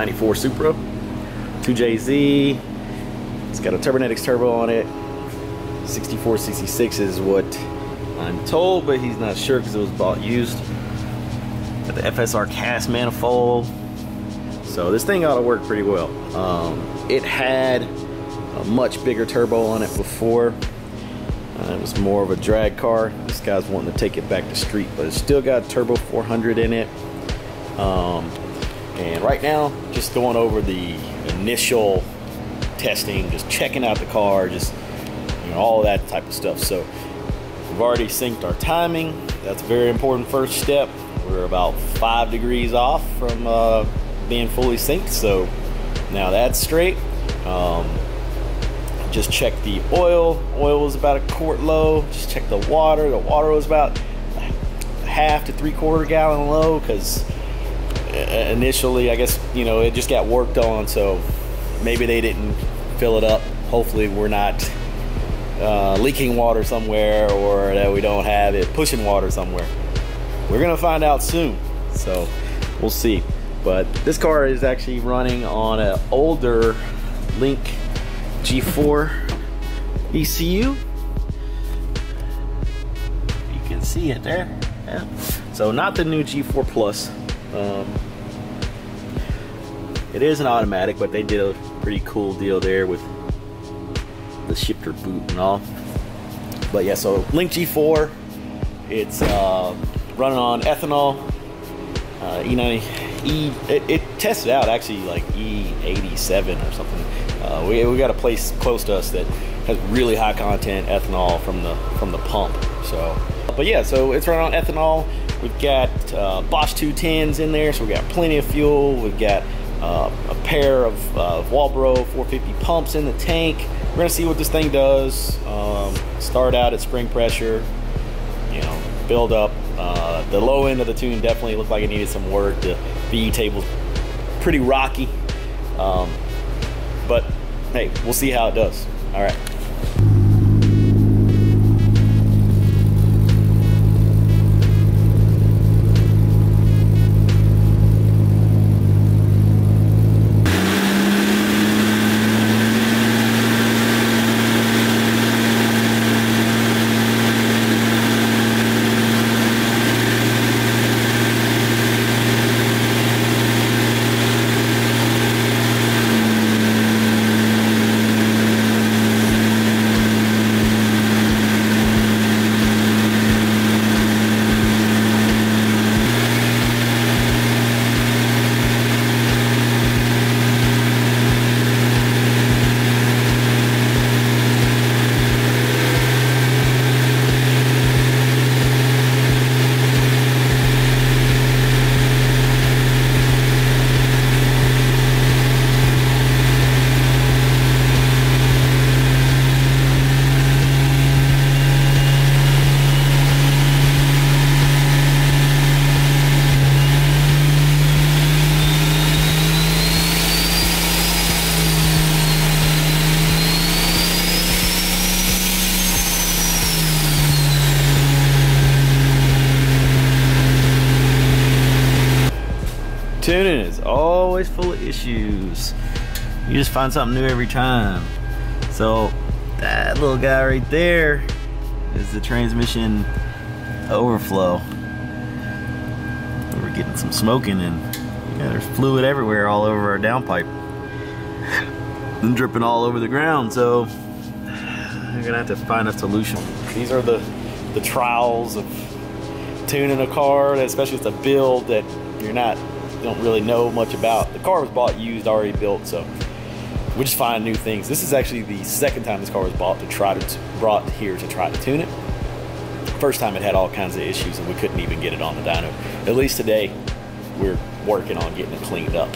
94 Supra, 2JZ. It's got a Turbonetics turbo on it. 6466 is what I'm told, but he's not sure because it was bought used. Got the FSR cast manifold. So this thing ought to work pretty well. It had a much bigger turbo on it before. It was more of a drag car. This guy's wanting to take it back to street, but it's still got turbo 400 in it. And right now, just going over the initial testing, just checking out the car, just all that type of stuff. So we've already synced our timing. That's a very important first step. We're about 5 degrees off from being fully synced, so now that's straight. Just check the oil. Oil was about 1 quart low. Just check the water. The water was about 1/2 to 3/4 gallon low, because initially, I guess, it just got worked on, so maybe they didn't fill it up. Hopefully we're not leaking water somewhere, or that we don't have it pushing water somewhere. We're gonna find out soon, so we'll see. But this car is actually running on an older Link G4 ECU. You can see it there. Yeah. So not the new G4 Plus. It is an automatic, but they did a pretty cool deal there with the shifter boot and all. But yeah, so Link G4, it's running on ethanol. It tested out actually like E87 or something. We got a place close to us that has really high content ethanol from the pump. So, but yeah, so it's running on ethanol. We've got Bosch 210s in there, so we got plenty of fuel. We've got a pair of Walbro 450 pumps in the tank. We're gonna see what this thing does. Start out at spring pressure, build up. The low end of the tune definitely looked like it needed some work. The VE table's pretty rocky, but hey, we'll see how it does. All right. Tuning is always full of issues. You just find something new every time. So that little guy right there is the transmission overflow. We're getting some smoking, and there's fluid everywhere all over our downpipe and dripping all over the ground. So we're gonna have to find a solution. These are the trials of tuning a car, especially with a build that don't really know much about. The car was bought used, already built, so we just find new things. This is actually the second time this car was brought here to try to tune it. First time it had all kinds of issues and we couldn't even get it on the dyno. At least today we're working on getting it cleaned up.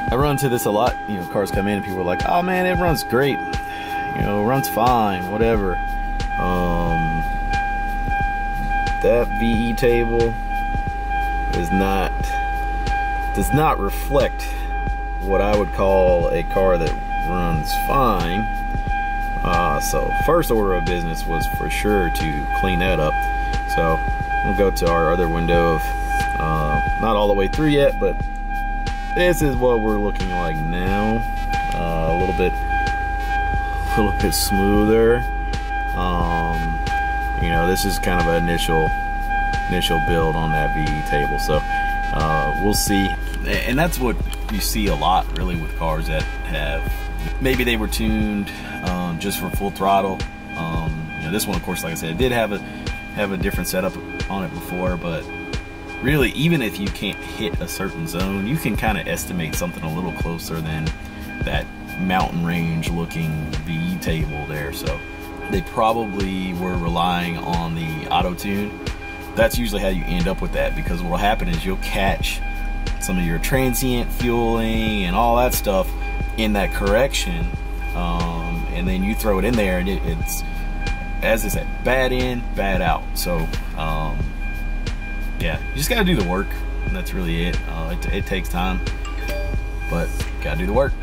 I run into this a lot. Cars come in and people are like, "Oh man, it runs great. Runs fine, whatever." That VE table does not reflect what I would call a car that runs fine. So first order of business was for sure to clean that up. So we'll go to our other window of not all the way through yet, but this is what we're looking like now. A little bit smoother. You know, this is kind of an initial build on that VE table, so we'll see. And that's what you see a lot really with cars that have, maybe they were tuned just for full throttle. You know, this one, of course, like I said, it did have a different setup on it before, but really, even if you can't hit a certain zone, you can kind of estimate something a little closer than that mountain range looking VE table there. So they probably were relying on the auto tune. That's usually how you end up with that, because what will happen is you'll catch some of your transient fueling and all that stuff in that correction, and then you throw it in there, and it's, as I said, bad in, bad out. So yeah, you just gotta do the work, and that's really it. It takes time, but gotta do the work.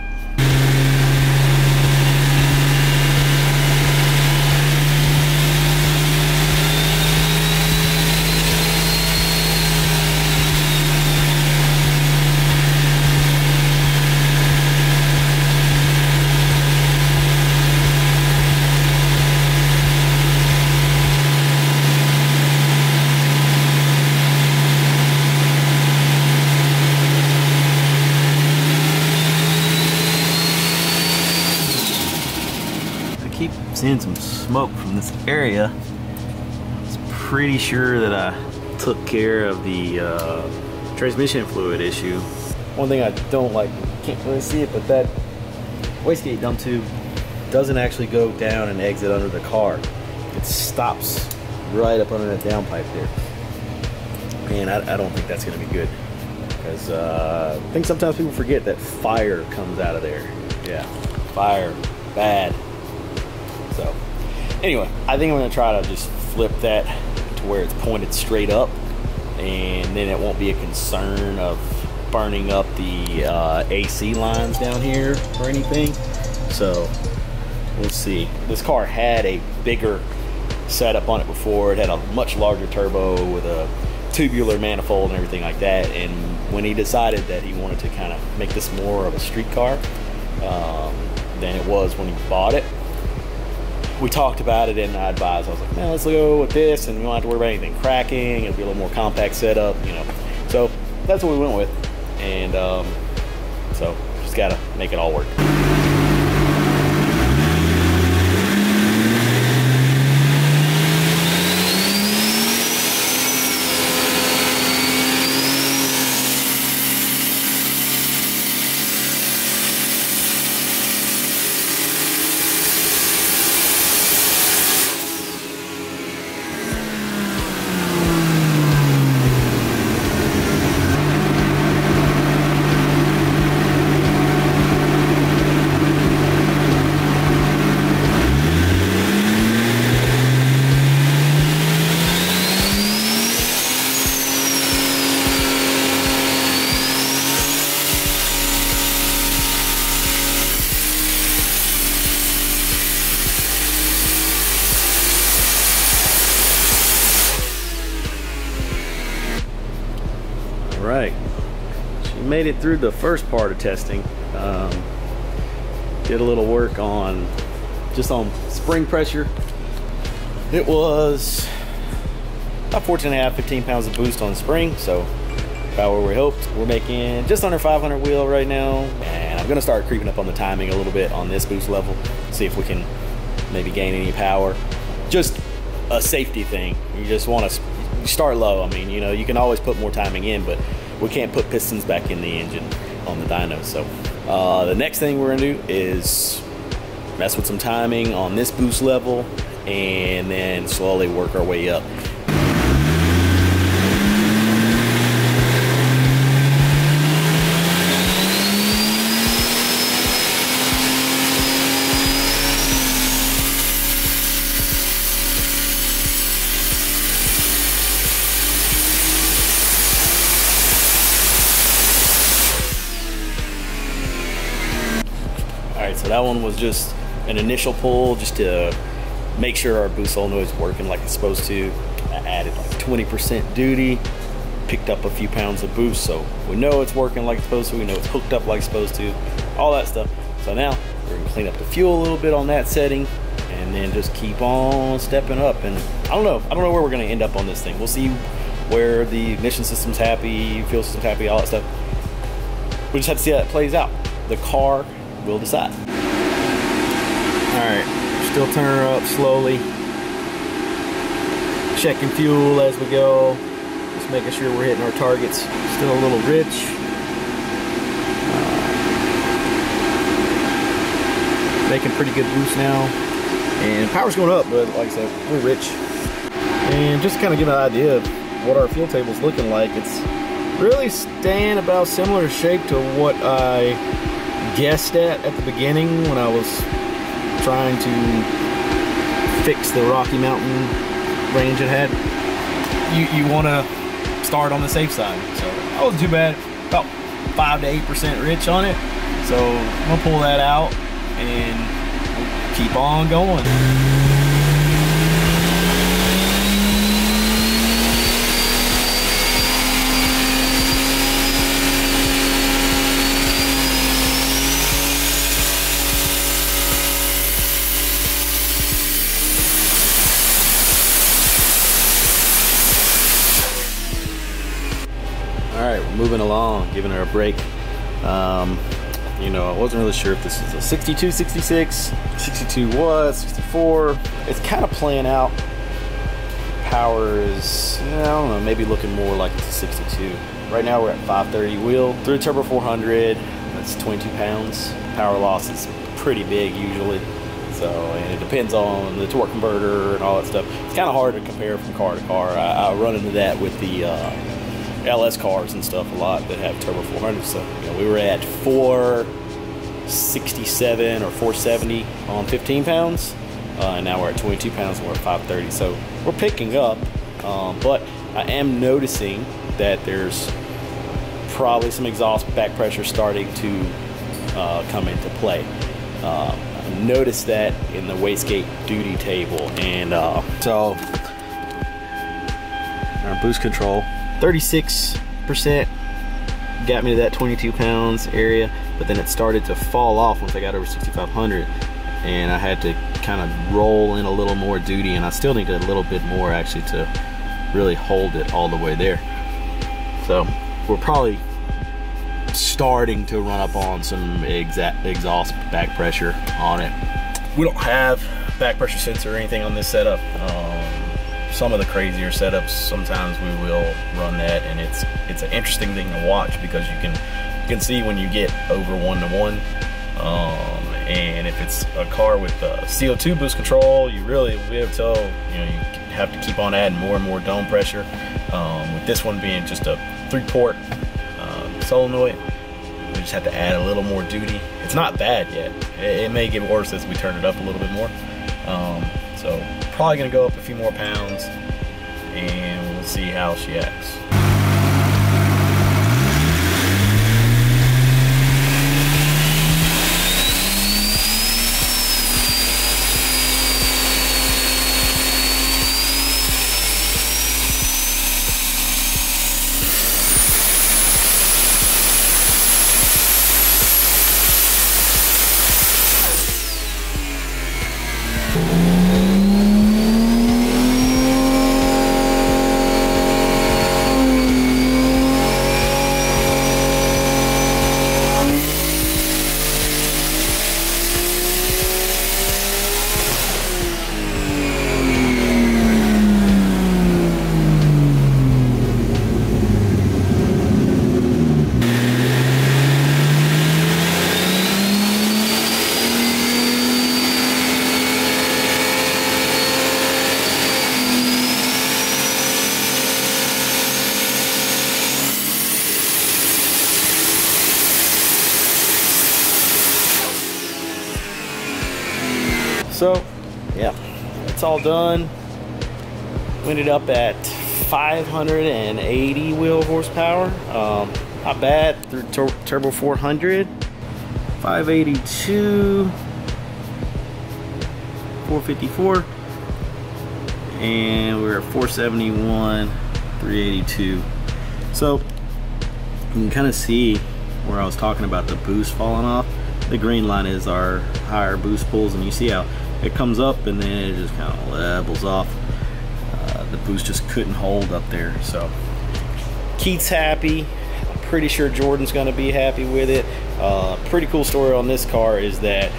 Keep seeing some smoke from this area. It's pretty sure that I took care of the transmission fluid issue. One thing I don't like, can't really see it, but that wastegate dump tube doesn't actually go down and exit under the car. It stops right up under that downpipe there. And I don't think that's gonna be good, because I think sometimes people forget that fire comes out of there. Yeah, fire, bad. So anyway, I think I'm gonna try to just flip that to where it's pointed straight up, and then it won't be a concern of burning up the AC lines down here or anything. So we'll see. This car had a bigger setup on it before. It had a much larger turbo with a tubular manifold and everything like that, and when he decided that he wanted to kind of make this more of a street car than it was when he bought it, we talked about it, and I advised, I was like, man, let's go with this, and we don't have to worry about anything cracking. It'll be a little more compact setup, you know. So that's what we went with, and so just gotta make it all work. Right, she made it through the first part of testing. Did a little work on just on spring pressure. It was about 14.5, 15 pounds of boost on the spring, so about where we hoped. We're making just under 500 wheel right now, and I'm gonna start creeping up on the timing a little bit on this boost level, see if we can maybe gain any power. Just a safety thing. You just want to start low. I mean, you know, you can always put more timing in, but we can't put pistons back in the engine on the dyno. So the next thing we're gonna do is mess with some timing on this boost level, and then slowly work our way up. Alright, so that one was just an initial pull just to make sure our boost solenoid is working like it's supposed to. I added like 20% duty, picked up a few pounds of boost, so we know it's working like it's supposed to, we know it's hooked up like it's supposed to, all that stuff. So now we're gonna clean up the fuel a little bit on that setting, and then just keep on stepping up. And I don't know where we're gonna end up on this thing. We'll see where the ignition system's happy, fuel system's happy, all that stuff. We just have to see how it plays out. The car will decide. All right, still turning her up slowly. Checking fuel as we go. Just making sure we're hitting our targets. Still a little rich. Making pretty good boost now. And power's going up, but like I said, we're rich. And just to kind of give an idea of what our fuel table's looking like, it's really staying about similar shape to what I guessed at the beginning when I was trying to fix the Rocky Mountain range it had. You want to start on the safe side, so I wasn't too bad, about 5 to 8% rich on it. So I'm gonna pull that out and keep on going. Alright, we're moving along, giving her a break. You know, I wasn't really sure if this is a 62, 66, 62 what, 64. It's kind of playing out. Power is, I don't know, maybe looking more like it's a 62. Right now we're at 530 wheel. Through turbo 400, that's 22 pounds. Power loss is pretty big usually. So, and it depends on the torque converter and all that stuff. It's kind of hard to compare from car to car. I run into that with the LS cars and stuff a lot that have turbo 400. So, you know, we were at 467 or 470 on 15 pounds, and now we're at 22 pounds and we're at 530. So we're picking up, but I am noticing that there's probably some exhaust back pressure starting to come into play. I noticed that in the wastegate duty table, and so our boost control 36% got me to that 22 pounds area, but then it started to fall off once I got over 6,500, and I had to kind of roll in a little more duty, and I still needed a little bit more actually to really hold it all the way there. So we're probably starting to run up on some exhaust back pressure on it. We don't have back pressure sensor or anything on this setup. Some of the crazier setups, sometimes we will run that, and it's an interesting thing to watch because you can see when you get over 1-to-1, and if it's a car with CO2 boost control, you really will be able to tell, you know, you have to keep on adding more and more dome pressure. With this one being just a 3-port solenoid, we just have to add a little more duty. It's not bad yet. It may get worse as we turn it up a little bit more. So probably gonna go up a few more pounds, and we'll see how she acts. So yeah, it's all done. We ended up at 580 wheel horsepower. Not bad through turbo 400. 582, 454, and we're at 471, 382. So you can kind of see where I was talking about the boost falling off. The green line is our higher boost pulls, and you see how it comes up and then it just kind of levels off. The boost just couldn't hold up there. So Keith's happy. I'm pretty sure Jordan's going to be happy with it. Pretty cool story on this car is that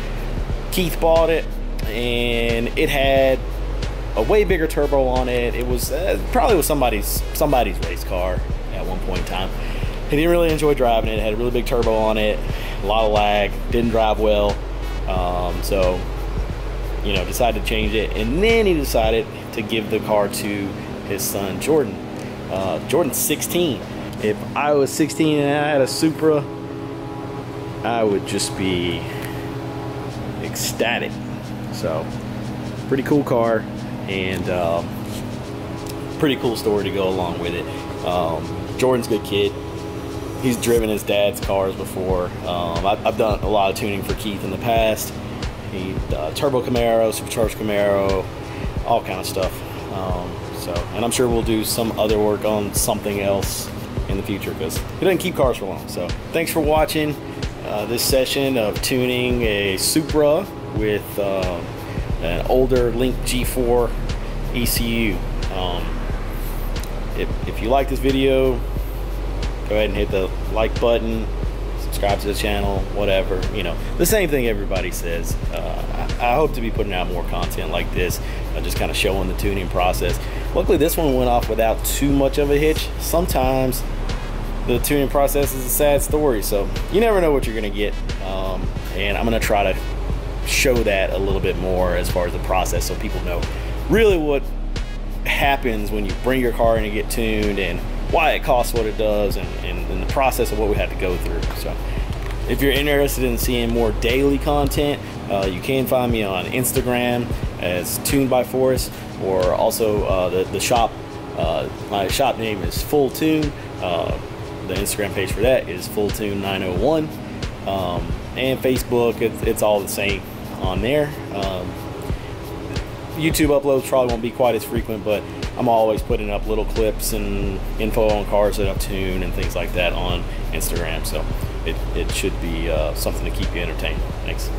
Keith bought it and it had a way bigger turbo on it. It was probably was somebody's race car at one point in time. He didn't really enjoy driving it. It had a really big turbo on it, a lot of lag, didn't drive well. So, you know, decided to change it. And then he decided to give the car to his son, Jordan. Jordan's 16. If I was 16 and I had a Supra, I would just be ecstatic. So, pretty cool car, and pretty cool story to go along with it. Jordan's a good kid. He's driven his dad's cars before. I've done a lot of tuning for Keith in the past. He turbo Camaro, supercharged Camaro, all kind of stuff. And I'm sure we'll do some other work on something else in the future because he doesn't keep cars for long. So thanks for watching this session of tuning a Supra with an older Link G4 ECU. If you like this video, go ahead and hit the like button, subscribe to the channel, whatever, you know, the same thing everybody says. I hope to be putting out more content like this, just kind of showing the tuning process. Luckily this one went off without too much of a hitch. Sometimes the tuning process is a sad story, so you never know what you're gonna get. And I'm gonna try to show that a little bit more as far as the process, so people know really what happens when you bring your car in and get tuned, and why it costs what it does, and the process of what we had to go through. So if you're interested in seeing more daily content, you can find me on Instagram as Tuned by Forrest, or also the shop. My shop name is Full Tune. The Instagram page for that is Full Tune 901, and Facebook. It's all the same on there. YouTube uploads probably won't be quite as frequent, but I'm always putting up little clips and info on cars that I've tuned and things like that on Instagram. So it should be something to keep you entertained. Thanks.